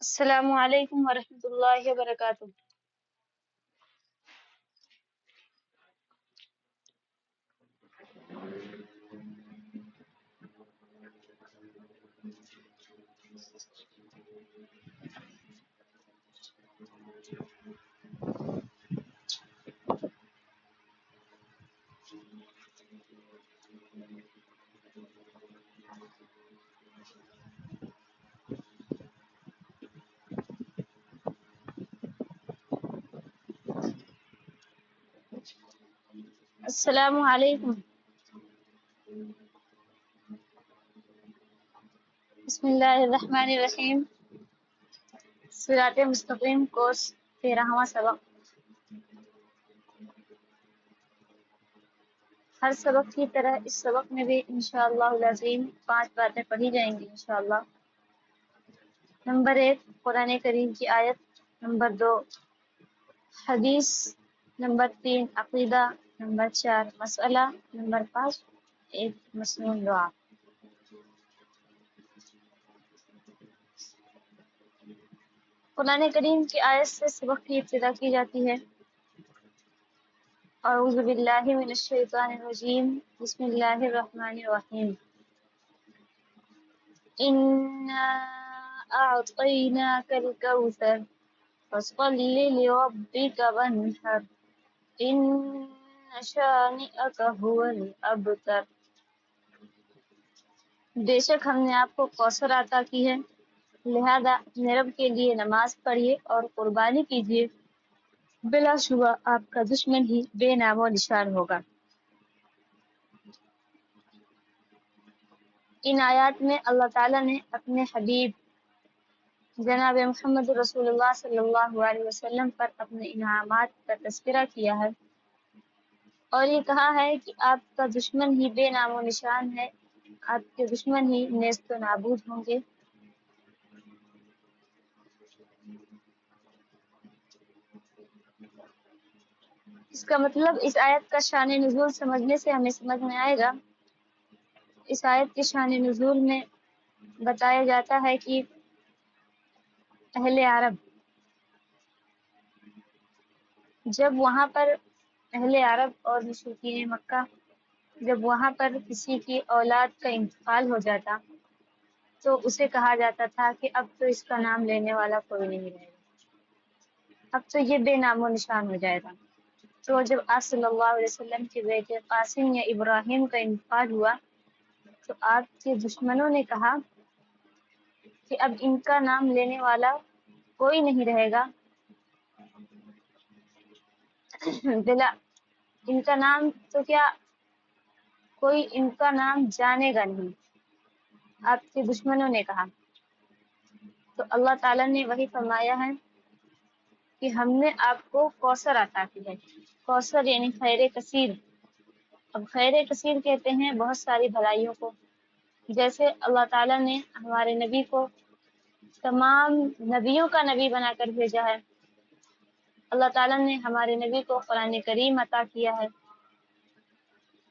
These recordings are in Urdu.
السلام علیکم ورحمۃ اللہ وبرکاتہ۔ السلام علیکم۔ بسم اللہ الرحمن الرحیم۔ صراط مستقیم کورس 13واں سبق۔ ہر سبق کی طرح اس سبق میں بھی انشاءاللہ العظیم 5 باتیں پڑھی جائیں گی انشاءاللہ۔ نمبر 1 قرآن کریم کی آیت، نمبر 2 حدیث، نمبر 3 عقیدہ، نمبر 4 مسئلہ، نمبر 5 ایک مسنون دعا۔ قرآن کریم کی آیت سے سبق کی ابتدا کی جاتی ہے۔ اعوذ باللہ من الشیطان الرجیم، بسم اللہ الرحمن الرحیم۔ انا اعطیناک الکوثر فصل لربک وانحر ان شانئک هو الابتر۔ بے شک ہم نے آپ کو کوثر عطا کی ہے، لہذا اپنے رب کے لیے نماز پڑھیے اور قربانی کیجیے، بلا شبہ آپ کا دشمن ہی بے نام و نشان ہوگا۔ ان آیات میں اللہ تعالیٰ نے اپنے حبیب جناب محمد رسول اللہ صلی اللہ علیہ وسلم پر اپنے انعامات کا تذکرہ کیا ہے اور یہ کہا ہے کہ آپ کا دشمن ہی بے نام و نشان ہے، آپ کے دشمن ہی نیست و نابود ہوں گے۔ اس کا مطلب اس آیت کا شان نزول سمجھنے سے ہمیں سمجھ میں آئے گا۔ اس آیت کے شان نزول میں بتایا جاتا ہے کہ اہل عرب جب وہاں پر اہل عرب اور مشرکین مکہ جب وہاں پر کسی کی اولاد کا انتقال ہو جاتا تو اسے کہا جاتا تھا کہ اب تو اس کا نام لینے والا کوئی نہیں رہے گا، اب تو یہ بے نام و نشان ہو جائے گا۔ تو جب آپ صلی اللہ علیہ وسلم کے بیٹے قاسم یا ابراہیم کا انتقال ہوا تو آپ کے دشمنوں نے کہا کہ اب ان کا نام لینے والا کوئی نہیں رہے گا، بلا ان کا نام تو کیا کوئی ان کا نام جانے گا نہیں، آپ کے دشمنوں نے کہا۔ تو اللہ تعالیٰ نے وہی فرمایا ہے کہ ہم نے آپ کو کوثر عطا کی ہے۔ کوثر یعنی خیر کثیر۔ اب خیر کثیر کہتے ہیں بہت ساری بھلائیوں کو، جیسے اللہ تعالیٰ نے ہمارے نبی کو تمام نبیوں کا نبی بنا کر بھیجا ہے، اللہ تعالیٰ نے ہمارے نبی کو قرآن کریم عطا کیا ہے،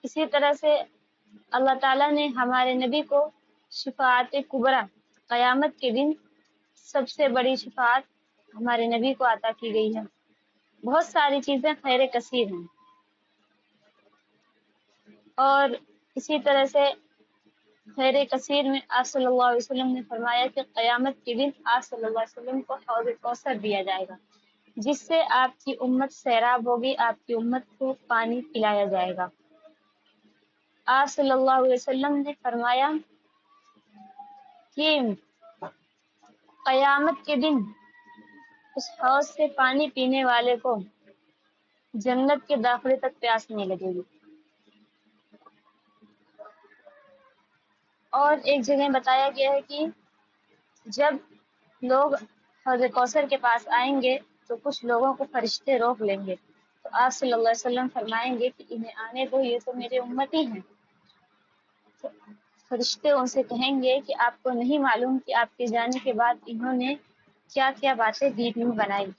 اسی طرح سے اللہ تعالیٰ نے ہمارے نبی کو شفاعت کبریٰ، قیامت کے دن سب سے بڑی شفاعت ہمارے نبی کو عطا کی گئی ہے۔ بہت ساری چیزیں خیر کثیر ہیں، اور اسی طرح سے خیر کثیر میں آپ صلی اللہ علیہ وسلم نے فرمایا کہ قیامت کے دن آپ صلی اللہ علیہ وسلم کو حوض کوثر دیا جائے گا، جس سے آپ کی امت سیراب ہوگی، آپ کی امت کو پانی پلایا جائے گا۔ آپ صلی اللہ علیہ وسلم نے فرمایا کہ قیامت کے دن اس حوض سے پانی پینے والے کو جنت کے داخلے تک پیاس نہیں لگے گی۔ اور ایک جگہ بتایا گیا ہے کہ جب لوگ حوض کوثر کے پاس آئیں گے تو کچھ لوگوں کو فرشتے روک لیں گے، تو آپ صلی اللہ علیہ وسلم فرمائیں گے کہ انہیں آنے دو، یہ تو میرے امتی ہیں۔ تو فرشتے ان سے کہیں گے کہ آپ کو نہیں معلوم کہ آپ کے جانے کے بعد انہوں نے کیا کیا باتیں دین میں بنائی،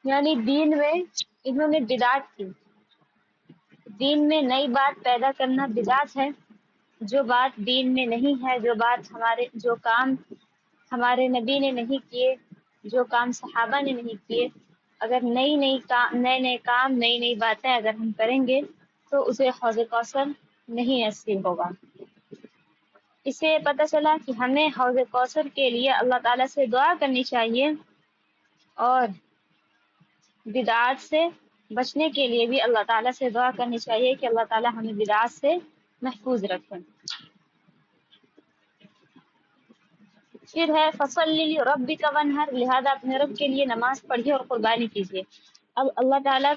یعنی دین میں انہوں نے بدعت کی۔ دین میں نئی بات پیدا کرنا بدعت ہے، جو بات دین میں نہیں ہے، جو کام ہمارے نبی نے نہیں کیے، جو کام صحابہ نے نہیں کیے، اگر نئی نئے کام، نئی باتیں اگر ہم کریں گے تو اسے حوض کوثر نہیں نصیب ہوگا۔ اس سے پتہ چلا کہ ہمیں حوض کوثر کے لیے اللہ تعالیٰ سے دعا کرنی چاہیے، اور بدعات سے بچنے کے لیے بھی اللہ تعالیٰ سے دعا کرنی چاہیے کہ اللہ تعالیٰ ہمیں بدعات سے محفوظ رکھیں۔ پھر ہے فَصَلِّ لِرَبِّكَ وَانْحَرْ، لہذا اپنے رب کے لیے نماز پڑھیے اور قربانی کیجیے۔ اب اللہ تعالیٰ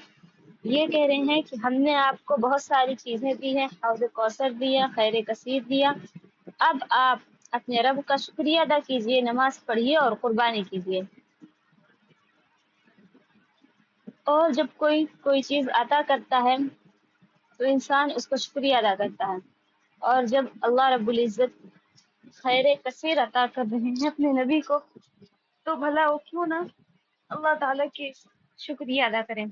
یہ کہہ رہے ہیں کہ ہم نے آپ کو بہت ساری چیزیں دی ہیں، حوض کوثر دیا، خیر کثیر دیا، اب آپ اپنے رب کا شکریہ ادا کیجیے، نماز پڑھیے اور قربانی کیجیے۔ اور جب کوئی چیز عطا کرتا ہے تو انسان اس کو شکریہ ادا کرتا ہے، اور جب اللہ رب العزت خیر کثیر عطا کر رہے ہیں اپنے نبی کو تو بھلا وہ کیوں نہ اللہ تعالیٰ کی شکریہ ادا کریں۔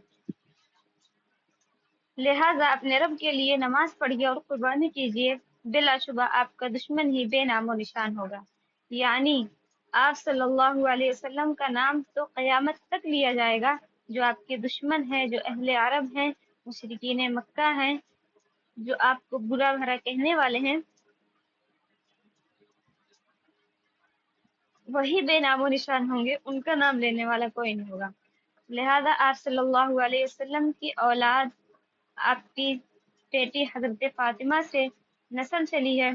لہٰذا اپنے رب کے لیے نماز پڑھیے اور قربانی کیجیے، بلا شبہ آپ کا دشمن ہی بے نام و نشان ہوگا۔ یعنی آپ صلی اللہ علیہ وسلم کا نام تو قیامت تک لیا جائے گا، جو آپ کے دشمن ہیں، جو اہل عرب ہیں، مشرکین مکہ ہیں، جو آپ کو برا بھلا کہنے والے ہیں، وہی بے نام و نشان ہوں گے، ان کا نام لینے والا کوئی نہیں ہوگا۔ لہذا آپ صلی اللہ علیہ وسلم کی اولاد، آپ کی بیٹی حضرت فاطمہ سے نسل چلی ہے،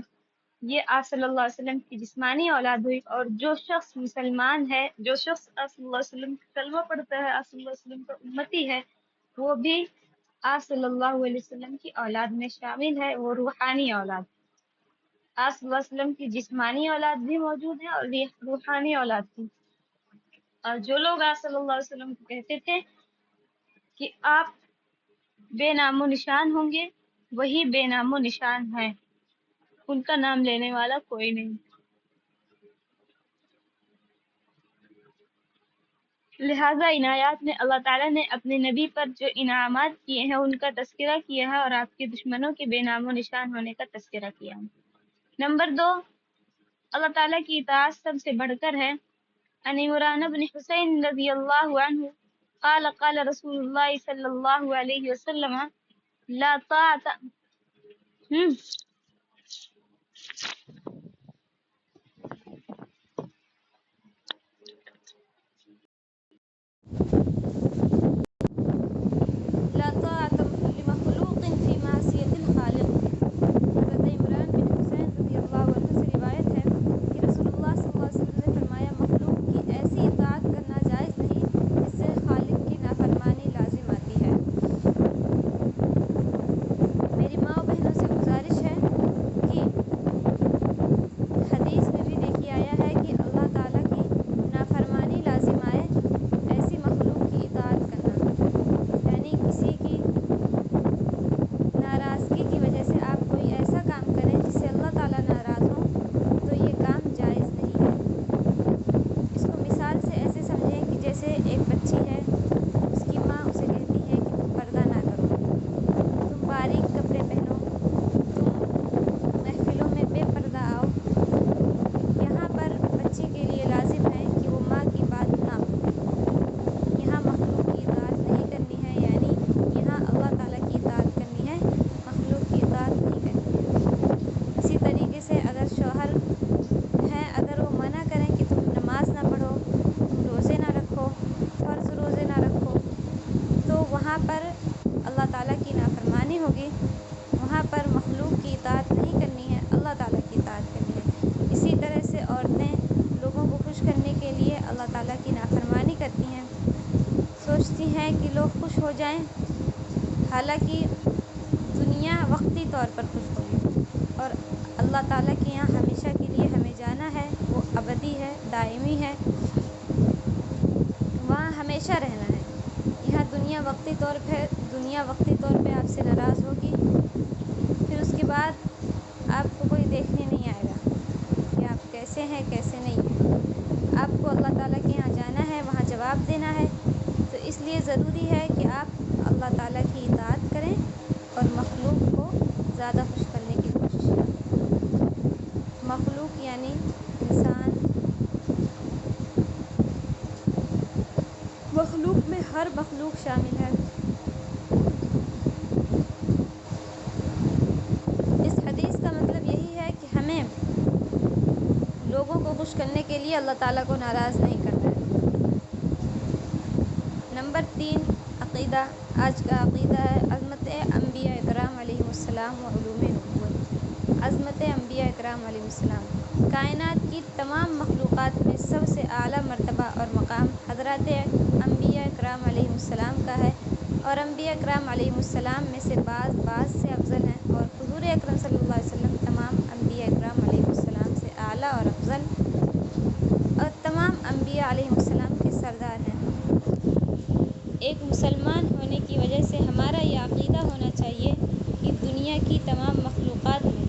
یہ آپ صلی اللہ علیہ وسلم کی جسمانی اولاد ہوئی، اور جو شخص مسلمان ہے، جو شخص آپ صلی اللہ علیہ وسلم کا کلمہ پڑھتا ہے، آپ صلی اللہ علیہ وسلم کا امتی ہے، وہ بھی آپ صلی اللہ علیہ وسلم کی اولاد میں شامل ہے، وہ روحانی اولاد۔ آپ صلی اللہ علیہ وسلم کی جسمانی اولاد بھی موجود ہے اور روحانی اولاد بھی۔ اور جو لوگ آپ صلی اللہ علیہ وسلم کو کہتے تھے کہ آپ بے نام و نشان ہوں گے، وہی بے نام و نشان ہیں، ان کا نام لینے والا کوئی نہیں۔ لہٰذا ان آیات میں اللہ تعالیٰ نے اپنے نبی پر جو انعامات کیے ہیں ان کا تذکرہ کیا ہے، اور آپ کے دشمنوں کے بے نام و نشان ہونے کا تذکرہ کیا ہے۔ نمبر 2، اللہ تعالیٰ کی اطاعت سب سے بڑھ کر ہے۔ عن عمران بن حسین رضی اللہ عنہ قال قال رسول اللہ صلی اللہ علیہ وسلم لا طاعت لا طاعت لمخلوق فی معصیت الخالق۔ حضرت عمران بن حسین رضی اللہ عنہ سے روایت ہے کہ رسول اللہ صلی اللہ علیہ وسلم نے فرمایا، مخلوق کی ایسی اطاعت کرنا جائز نہیں جس سے خالق کی نافرمانی لازم آتی ہے۔ میری ماں و بہنوں سے گزارش ہے کہ حدیث میں بھی دیکھی آیا ہے کہ اللہ تعالیٰ کی نافرمانی لازم آئے، ایسی مخلوق کی اطاعت کرنا، یعنی کسی کی ناراضگی کی وجہ سے آپ کوئی ایسا کام کریں جس سے اللہ تعالیٰ ناراض ہوں، تو یہ کام جائز نہیں ہے۔ اس کو مثال سے ایسے سمجھیں کہ جیسے ایک بچی ہے، اس کی ماں اسے کہتی ہے کہ تم پردہ نہ کرو، تم باریک کپڑے پہنو، تم محفلوں میں بے پردہ آؤ۔ یہاں پر بچی کے لیے لازم ہے کہ وہ ماں کی بات نہ مانے، یہاں مخلوق کی اطاعت نہیں کرنی ہے، یعنی یہاں اللہ تعالیٰ کی اطاعت کرنی ہے، مخلوق کی اطاعت نہیں کرنی ہے۔ اسی طریقے سے اگر شوہر ہیں، اگر وہ منع کریں کہ تم نماز نہ پڑھو، تم روزے نہ رکھو، فرض روزے نہ رکھو، تو وہاں پر اللہ تعالیٰ کی نافرمانی ہوگی، وہاں پر مخلوق کی اطاعت نہیں کرنی ہے، اللہ تعالیٰ کی اطاعت کرنی ہے۔ اسی طرح سے عورتیں لوگوں کو خوش کرنے کے لیے اللہ تعالیٰ کی نافرمانی کرتی ہیں، سوچتی ہیں کہ لوگ خوش ہو جائیں، حالانکہ دنیا وقتی طور پر خوش ہوگی، اور اللہ تعالیٰ کے یہاں ہمیشہ کے لیے ہمیں جانا ہے، وہ ابدی ہے، دائمی ہے، وہاں ہمیشہ رہنا ہے۔ یہاں دنیا وقتی طور پہ آپ سے ناراض ہوگی، پھر اس کے بعد آپ کو کوئی دیکھنے نہیں آئے گا کہ آپ کیسے ہیں کیسے نہیں ہیں۔ آپ کو اللہ تعالیٰ کے یہاں جانا ہے، وہاں جواب دینا ہے، تو اس لیے ضروری ہے کہ آپ اللہ تعالیٰ کی اطاعت کریں اور مخلوق کو زیادہ خوش کرنے کی کوشش کریں۔ مخلوق یعنی انسان، مخلوق میں ہر مخلوق شامل ہے۔ اس حدیث کا مطلب یہی ہے کہ ہمیں لوگوں کو خوش کرنے کے لیے اللہ تعالیٰ کو ناراض نہیں کرنا ہے۔ نمبر 3، عقیدہ۔ آج کا عقیدہ ہے عظمت انبیاء اکرام علیہم السلام و علوم نبوت۔ عظمت انبیاء اکرام علیہم السلام۔ کائنات کی تمام مخلوقات میں سب سے اعلیٰ مرتبہ اور مقام حضرات انبیاء اکرام علیہم السلام کا ہے، اور انبیاء اکرام علیہم السلام میں سے بعض سے افضل ہیں، اور حضور اکرم صلی اللہ علیہ وسلم تمام انبیاء اکرام علیہم السلام سے اعلیٰ اور افضل اور تمام انبیاء علیہم السلام کے سردار ہیں۔ ایک مسلمان ہونے کی وجہ سے ہمارا یہ عقیدہ ہونا چاہیے کہ دنیا کی تمام مخلوقات میں،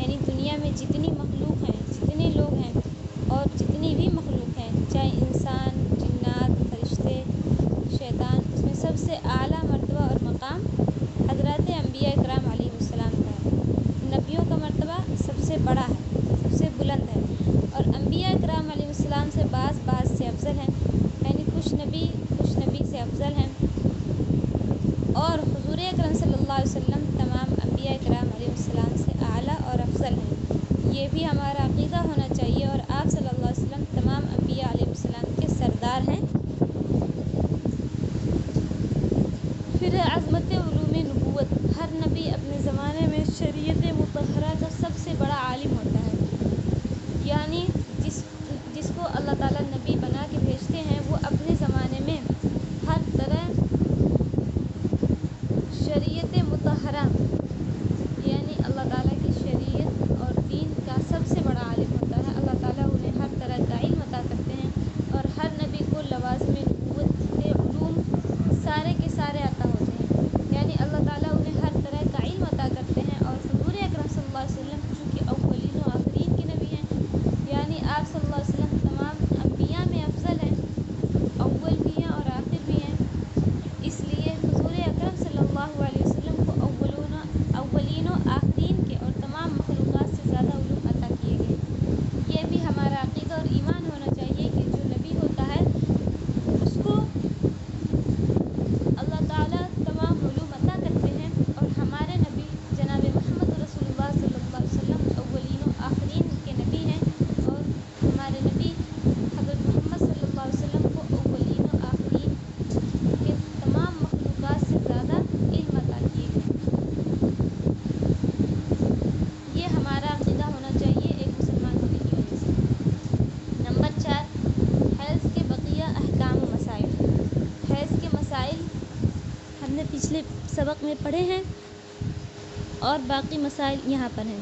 یعنی دنیا میں جتنی مخلوق ہیں، جتنے لوگ ہیں اور جتنی بھی مخلوق ہیں، چاہے انسان، جنات، فرشتے، شیطان، اس میں سب سے اعلیٰ مرتبہ اور مقام حضرات انبیاء اکرام علیہم السلام کا ہے۔ نبیوں کا مرتبہ سب سے بڑا ہے، سب سے بلند ہے، اور انبیاء اکرام علیہ السلام سے بعض سے افضل ہیں، یعنی کچھ نبی سے افضل ہیں، اور حضور اکرم صلی اللہ علیہ وسلم تمام انبیاء اکرام علیہ السلام سے اعلیٰ اور افضل ہیں۔ یہ بھی ہمارا عقیدہ ہونا چاہیے، اور آپ صلی اللہ علیہ وسلم تمام انبیاء علیہ السلام کے سردار ہیں۔ پھر عظمت علوم نبوت۔ ہر نبی اپنے زمانے میں شریعت مطہرہ کا سب سے بڑا عالم ہوتا ہے، یعنی جس کو اللہ تعالیٰ نبی بنا کے بھیجتے ہیں وہ اپنے زمانے میں ہر طرح شریعت مطہرہ، یعنی اللہ تعالیٰ کی شریعت اور دین کا سب سے بڑا عالم ہوتا ہے۔ اللہ تعالیٰ انہیں ہر طرح کا علم عطا کرتے ہیں، اور ہر نبی کو لوازم نبوت کے علوم سارے کے سارے عطا ہوتے ہیں، یعنی اللہ تعالیٰ انہیں ہر طرح کا علم عطا کرتے ہیں۔ اور حضور اکرم صلی اللہ علیہ وسلم چونکہ اولین و آخرین کے نبی ہیں، یعنی آپ صلی اللہ علیہ وسلم تمام انبیاء میں افضل ہیں، اول بھی ہیں اور آخر بھی ہیں، اس لیے حضور اکرم صلی اللہ علیہ وسلم کو اولین و آخرین کے اور تمام مخلوقات سے زیادہ علوم عطا کیے گئے۔ یہ بھی ہمارا عقیدہ اور ایمان ہونا چاہیے کہ جو نبی ہوتا ہے اس کو اللہ تعالیٰ تمام علوم عطا کرتے ہیں، اور ہمارے نبی جناب محمد رسول اللہ صلی اللہ علیہ وسلم اولین و آخرین کے نبی ہیں، اور ہمارے نبی حضرت محمد صلی اللہ علیہ وسلم کو اولین و آخرین کے تمام مخلوقات سے زیادہ علم عطا کیے گئے۔ یہ ہمارا عقیدہ ہونا چاہیے ایک مسلمان ہونے کی وجہ سے۔ نمبر 4، حیض کے بقیہ احکام و مسائل۔ حیض کے مسائل ہم نے پچھلے سبق میں پڑھے ہیں، اور باقی مسائل یہاں پر ہیں۔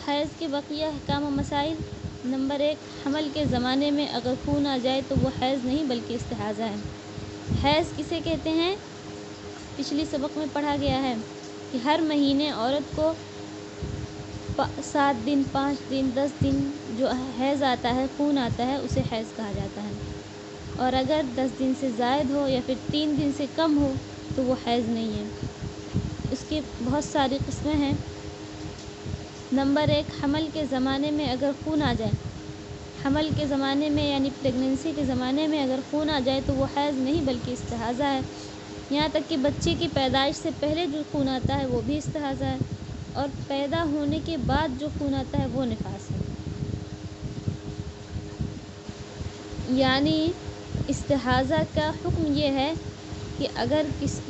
حیض کے بقیہ احکام و مسائل۔ نمبر 1، حمل کے زمانے میں اگر خون آ جائے تو وہ حیض نہیں بلکہ استحاضہ ہے۔ حیض کسے کہتے ہیں؟ پچھلی سبق میں پڑھا گیا ہے کہ ہر مہینے عورت کو 7 دن، 5 دن، 10 دن جو حیض آتا ہے، خون آتا ہے، اسے حیض کہا جاتا ہے، اور اگر 10 دن سے زائد ہو یا پھر 3 دن سے کم ہو تو وہ حیض نہیں ہے۔ اس کی بہت ساری قسمیں ہیں۔ نمبر 1، حمل کے زمانے میں اگر خون آ جائے۔ حمل کے زمانے میں یعنی پریگننسی کے زمانے میں اگر خون آ جائے تو وہ حیض نہیں بلکہ استحاضہ ہے۔ یہاں تک کہ بچے کی پیدائش سے پہلے جو خون آتا ہے وہ بھی استحاضہ ہے، اور پیدا ہونے کے بعد جو خون آتا ہے وہ نفاس ہے۔ یعنی استحاضہ کا حکم یہ ہے کہ اگر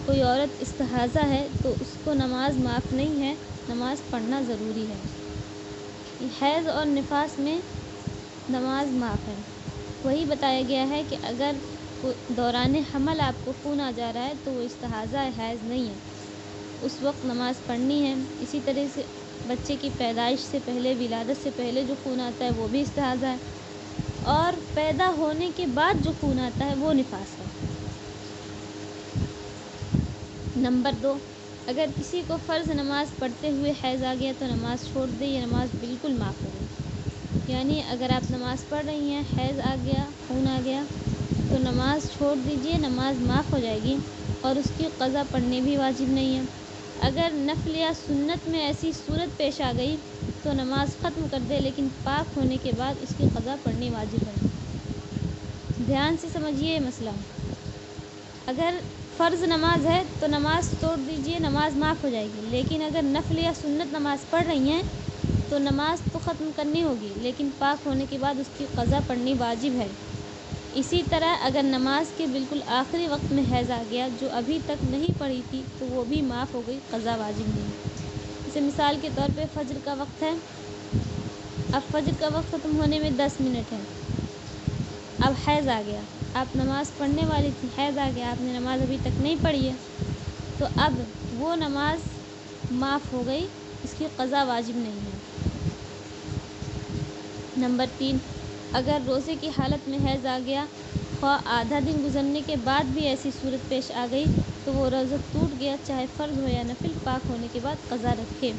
کوئی عورت استحاضہ ہے تو اس کو نماز معاف نہیں ہے، نماز پڑھنا ضروری ہے۔ حیض اور نفاس میں نماز معاف ہے۔ وہی بتایا گیا ہے کہ اگر دوران حمل آپ کو خون آ جا رہا ہے تو وہ استحاضہ ہے، حیض نہیں ہے، اس وقت نماز پڑھنی ہے۔ اسی طرح سے بچے کی پیدائش سے پہلے، ولادت سے پہلے جو خون آتا ہے وہ بھی استحاضہ ہے، اور پیدا ہونے کے بعد جو خون آتا ہے وہ نفاس ہے۔ نمبر 2، اگر کسی کو فرض نماز پڑھتے ہوئے حیض آ گیا تو نماز چھوڑ دے، یہ نماز بالکل معاف ہو گئی۔ یعنی اگر آپ نماز پڑھ رہی ہیں، حیض آ گیا، خون آ گیا تو نماز چھوڑ دیجئے، نماز معاف ہو جائے گی، اور اس کی قضا پڑھنی بھی واجب نہیں ہے۔ اگر نفل یا سنت میں ایسی صورت پیش آ گئی تو نماز ختم کر دے، لیکن پاک ہونے کے بعد اس کی قضا پڑھنی واجب ہے۔ دھیان سے سمجھیے یہ مسئلہ۔ اگر فرض نماز ہے تو نماز توڑ دیجیے، نماز معاف ہو جائے گی، لیکن اگر نفل یا سنت نماز پڑھ رہی ہیں تو نماز تو ختم کرنی ہوگی، لیکن پاک ہونے کے بعد اس کی قضا پڑھنی واجب ہے۔ اسی طرح اگر نماز کے بالکل آخری وقت میں حیض آ گیا جو ابھی تک نہیں پڑھی تھی تو وہ بھی معاف ہو گئی، قضا واجب نہیں۔ جیسے مثال کے طور پہ فجر کا وقت ہے، اب فجر کا وقت ختم ہونے میں 10 منٹ ہے، اب حیض آ گیا، آپ نماز پڑھنے والی تھی، حیض آ گیا، آپ نے نماز ابھی تک نہیں پڑھی ہے، تو اب وہ نماز معاف ہو گئی، اس کی قضا واجب نہیں ہے۔ نمبر 3، اگر روزے کی حالت میں حیض آ گیا، خواہ آدھا دن گزرنے کے بعد بھی ایسی صورت پیش آ گئی تو وہ روزہ ٹوٹ گیا، چاہے فرض ہو یا نفل، پاک ہونے کے بعد قضا رکھے۔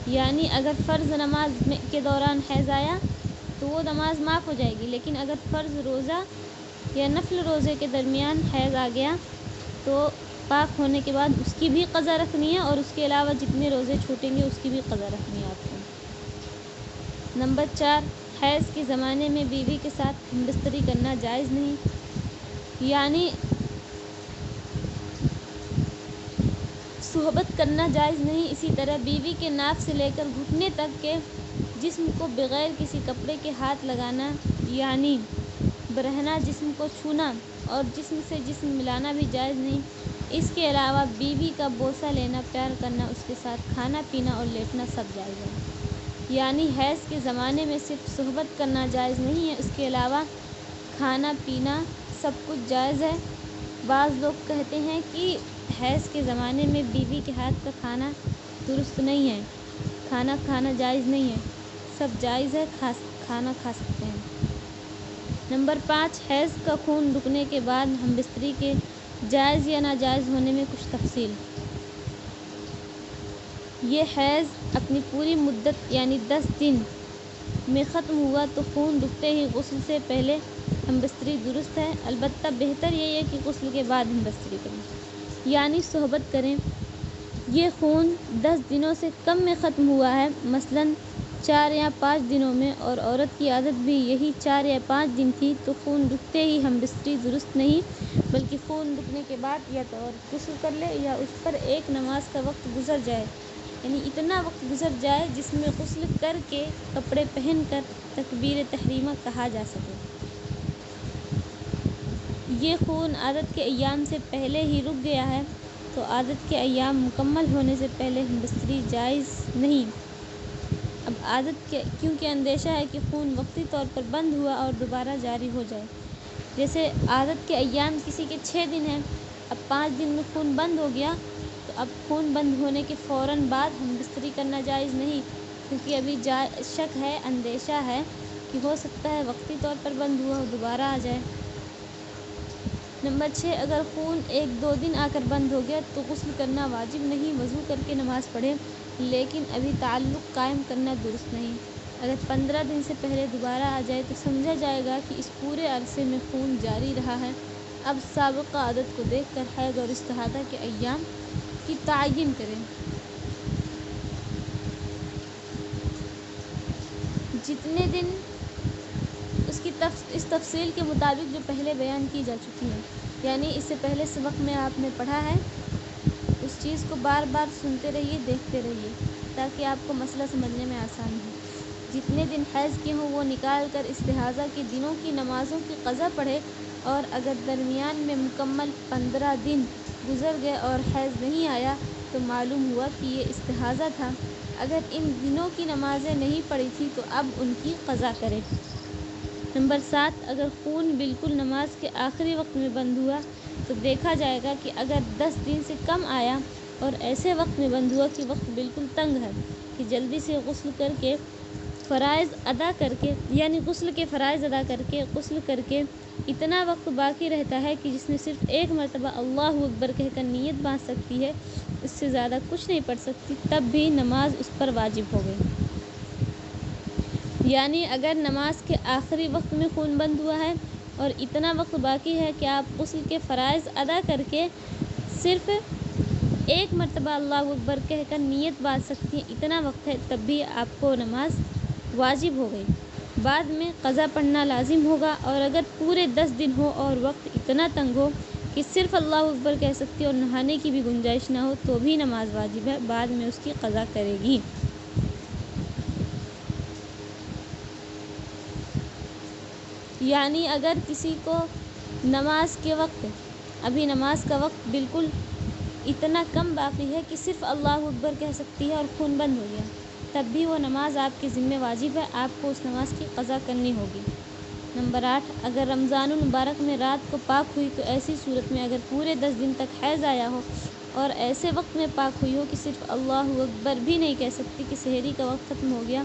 یعنی اگر فرض نماز کے دوران حیض آیا تو وہ نماز معاف ہو جائے گی، لیکن اگر فرض روزہ یا نفل روزے کے درمیان حیض آ گیا تو پاک ہونے کے بعد اس کی بھی قضا رکھنی ہے، اور اس کے علاوہ جتنے روزے چھوٹیں گے اس کی بھی قضا رکھنی ہے آپ کو۔ نمبر 4، حیض کے زمانے میں بیوی کے ساتھ ہم بستری کرنا جائز نہیں، یعنی صحبت کرنا جائز نہیں۔ اسی طرح بیوی کے ناف سے لے کر گھٹنے تک کے جسم کو بغیر کسی کپڑے کے ہاتھ لگانا، یعنی برہنہ جسم کو چھونا اور جسم سے جسم ملانا بھی جائز نہیں۔ اس کے علاوہ بیوی کا بوسہ لینا، پیار کرنا، اس کے ساتھ کھانا پینا اور لیٹنا سب جائز ہے۔ یعنی حیض کے زمانے میں صرف صحبت کرنا جائز نہیں ہے، اس کے علاوہ کھانا پینا سب کچھ جائز ہے۔ بعض لوگ کہتے ہیں کہ حیض کے زمانے میں بیوی کے ہاتھ کا کھانا درست نہیں ہے، کھانا کھانا جائز نہیں ہے، سب جائز ہے، کھانا کھا سکتے ہیں۔ نمبر 5، حیض کا خون رکنے کے بعد ہم بستری کے جائز یا ناجائز ہونے میں کچھ تفصیل۔ یہ حیض اپنی پوری مدت یعنی 10 دن میں ختم ہوا تو خون رکتے ہی غسل سے پہلے ہم بستری درست ہے، البتہ بہتر یہ ہے کہ غسل کے بعد ہم بستری کریں، یعنی صحبت کریں۔ یہ خون 10 دنوں سے کم میں ختم ہوا ہے، مثلاً 4 یا 5 دنوں میں، اور عورت کی عادت بھی یہی 4 یا 5 دن تھی، تو خون رکتے ہی ہم بستری درست نہیں، بلکہ خون رکنے کے بعد یا تو عورت غسل کر لے یا اس پر ایک نماز کا وقت گزر جائے، یعنی اتنا وقت گزر جائے جس میں غسل کر کے کپڑے پہن کر تکبیر تحریمہ کہا جا سکے۔ یہ خون عادت کے ایام سے پہلے ہی رک گیا ہے تو عادت کے ایام مکمل ہونے سے پہلے ہم بستری جائز نہیں۔ اب عادت کے کیونکہ اندیشہ ہے کہ خون وقتی طور پر بند ہوا اور دوبارہ جاری ہو جائے، جیسے عادت کے ایام کسی کے 6 دن ہیں، اب 5 دن میں خون بند ہو گیا تو اب خون بند ہونے کے فوراً بعد ہم بستری کرنا جائز نہیں، کیونکہ ابھی شک ہے، اندیشہ ہے کہ ہو سکتا ہے وقتی طور پر بند ہوا ہو دوبارہ آ جائے۔ نمبر 6، اگر خون 1-2 دن آ کر بند ہو گیا تو غسل کرنا واجب نہیں، وضو کر کے نماز پڑھیں، لیکن ابھی تعلق قائم کرنا درست نہیں۔ اگر 15 دن سے پہلے دوبارہ آ جائے تو سمجھا جائے گا کہ اس پورے عرصے میں خون جاری رہا ہے۔ اب سابقہ عادت کو دیکھ کر حیض اور استحاضہ کے ایام کی تعین کریں۔ جتنے دن اس تفصیل کے مطابق جو پہلے بیان کی جا چکی ہے، یعنی اس سے پہلے سبق میں آپ نے پڑھا ہے، اس چیز کو بار بار سنتے رہیے، دیکھتے رہیے، تاکہ آپ کو مسئلہ سمجھنے میں آسان ہو۔ جتنے دن حیض کے ہوں وہ نکال کر استحاضہ کے دنوں کی نمازوں کی قضا پڑھے، اور اگر درمیان میں مکمل 15 دن گزر گئے اور حیض نہیں آیا تو معلوم ہوا کہ یہ استحاضہ تھا، اگر ان دنوں کی نمازیں نہیں پڑھی تھی تو اب ان کی قضا کرے۔ نمبر 7، اگر خون بالکل نماز کے آخری وقت میں بند ہوا تو دیکھا جائے گا کہ اگر 10 دن سے کم آیا اور ایسے وقت میں بند ہوا کہ وقت بالکل تنگ ہے کہ جلدی سے غسل کر کے فرائض ادا کر کے، یعنی غسل کے فرائض ادا غسل کر کے اتنا وقت باقی رہتا ہے کہ جس میں صرف ایک مرتبہ اللہ اکبر کہہ کر نیت باندھ سکتی ہے، اس سے زیادہ کچھ نہیں پڑھ سکتی، تب بھی نماز اس پر واجب ہو گئی۔ یعنی اگر نماز کے آخری وقت میں خون بند ہوا ہے اور اتنا وقت باقی ہے کہ آپ غسل کے فرائض ادا کر کے صرف ایک مرتبہ اللہ اکبر کہہ کر نیت باندھ سکتی ہیں، اتنا وقت ہے، تب بھی آپ کو نماز واجب ہو گئی۔ بعد میں قضا پڑھنا لازم ہوگا، اور اگر پورے 10 دن ہو اور وقت اتنا تنگ ہو کہ صرف اللہ اکبر کہہ سکتی اور نہانے کی بھی گنجائش نہ ہو تو بھی نماز واجب ہے، بعد میں اس کی قضا کرے گی۔ یعنی اگر کسی کو نماز کے وقت، ابھی نماز کا وقت بالکل اتنا کم باقی ہے کہ صرف اللہ اکبر کہہ سکتی ہے اور خون بند ہو گیا، تب بھی وہ نماز آپ کے ذمہ واجب ہے، آپ کو اس نماز کی قضا کرنی ہوگی۔ نمبر 8، اگر رمضان المبارک میں رات کو پاک ہوئی تو ایسی صورت میں اگر پورے 10 دن تک حیض آیا ہو اور ایسے وقت میں پاک ہوئی ہو کہ صرف اللہ اکبر بھی نہیں کہہ سکتی کہ سحری کا وقت ختم ہو گیا،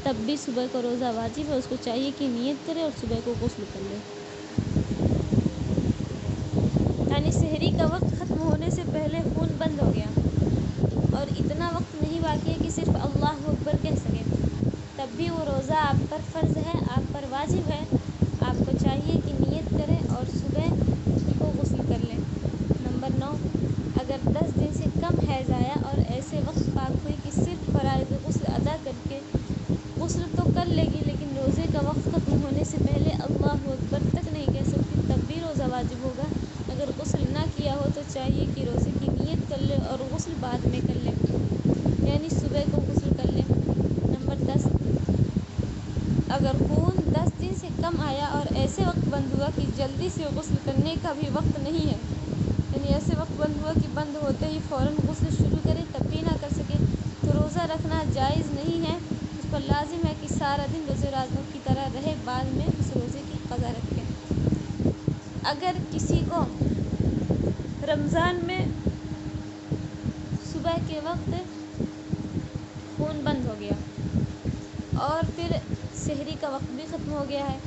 تب بھی صبح کا روزہ واجب ہے، اس کو چاہیے کہ نیت کرے اور صبح کو غسل کر لے۔ یعنی سحری کا وقت ختم ہونے سے پہلے خون بند ہو گیا اور اتنا وقت نہیں باقی ہے کہ صرف اللہ اکبر کہہ سکے، تب بھی وہ روزہ آپ پر فرض ہے، آپ پر واجب ہے، آپ کو چاہیے کہ نیت کرے اور صبح کو غسل کر لیں۔ نمبر 9، اگر 10 دن سے کم حیض آیا اور ایسے وقت پاک ہوئی کہ صرف فرائض غسل ادا کر کے غسل تو کر لے گی لیکن روزے کا وقت ختم ہونے سے پہلے اللہ اکبر تک نہیں کہہ سکتی، تب بھی روزہ واجب ہوگا۔ اگر غسل نہ کیا ہو تو چاہیے کہ روزے کی نیت کر لے اور غسل بعد میں کر لے، یعنی صبح کو غسل کر لے۔ نمبر 10، اگر خون 10 دن سے کم آیا اور ایسے وقت بند ہوا کہ جلدی سے غسل کرنے کا بھی وقت نہیں ہے، یعنی ایسے وقت بند ہوا کہ بند ہوتے ہی فوراً غسل شروع کرے تب بھی نہ کر سکے، تو روزہ رکھنا جائز نہیں ہے، اس پر لازم ہے کہ سارا دن روزے داروں کی طرح رہے، بعد میں اس روزے کی قضا رکھے۔ اگر کسی کو رمضان میں صبح کے وقت خون بند ہو گیا اور پھر سحری کا وقت بھی ختم ہو گیا ہے،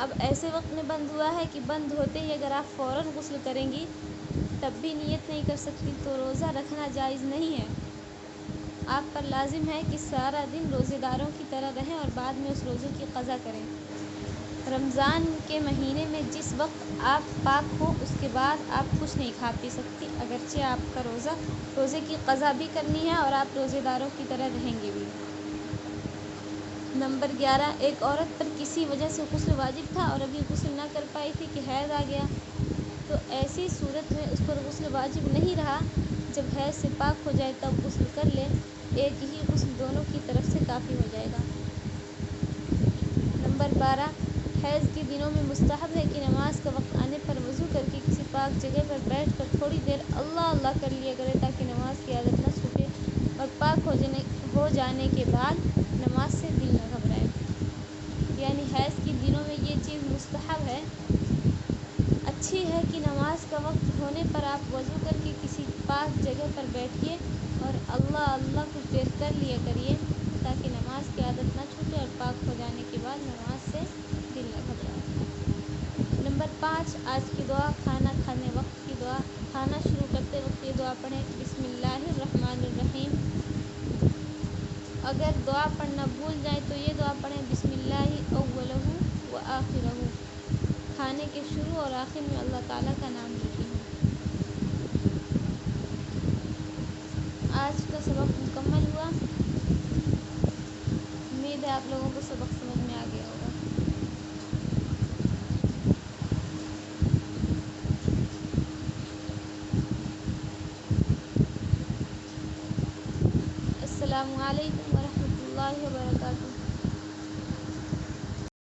اب ایسے وقت میں بند ہوا ہے کہ بند ہوتے ہی اگر آپ فوراً غسل کریں گی تب بھی نیت نہیں کر سکتی تو روزہ رکھنا جائز نہیں ہے، آپ پر لازم ہے کہ سارا دن روزے داروں کی طرح رہیں اور بعد میں اس روزے کی قضا کریں۔ رمضان کے مہینے میں جس وقت آپ پاک ہو اس کے بعد آپ کچھ نہیں کھا پی سکتی، اگرچہ آپ کا روزے کی قضا بھی کرنی ہے اور آپ روزے داروں کی طرح رہیں گے بھی۔ نمبر 11، ایک عورت پر کسی وجہ سے غسل واجب تھا اور ابھی غسل نہ کر پائی تھی کہ حیض آ گیا، تو ایسی صورت میں اس پر غسل واجب نہیں رہا، جب حیض سے پاک ہو جائے تب غسل کر لے، ایک ہی غسل دونوں کی طرف سے کافی ہو جائے گا۔ نمبر 12، حیض کے دنوں میں مستحب ہے کہ نماز کا وقت آنے پر وضو کر کے کسی پاک جگہ پر بیٹھ کر تھوڑی دیر اللہ اللہ کر لیا کرے تاکہ نماز کی عادت نہ چھوٹے اور پاک ہو جانے کے بعد نماز سے دل نہ گھبرائے۔ یعنی حیض کے دنوں میں یہ چیز مستحب ہے، اچھی ہے کہ نماز کا وقت ہونے پر آپ وضو کر کے کسی پاک جگہ پر بیٹھیے اور اللہ اللہ کچھ دیر کر لیا کریے تاکہ نماز کی عادت نہ چھوٹے اور پاک ہو جانے کے بعد نماز سے دل نہ گھبرائے۔ نمبر 5، آج کی دعا، کھانا کھانے وقت کی دعا۔ کھانا شروع کرتے وقت یہ دعا پڑھیں، بسم اللہ الرحمن الرحیم۔ اگر دعا پڑھنا بھول جائیں تو یہ دعا پڑھیں، بسم اللہ اولہ و آخرہ۔ کھانے کے شروع اور آخر میں اللہ تعالیٰ کا نام لیتی ہوں۔ آج کا سبق مکمل ہوا، امید ہے آپ لوگوں کو سبق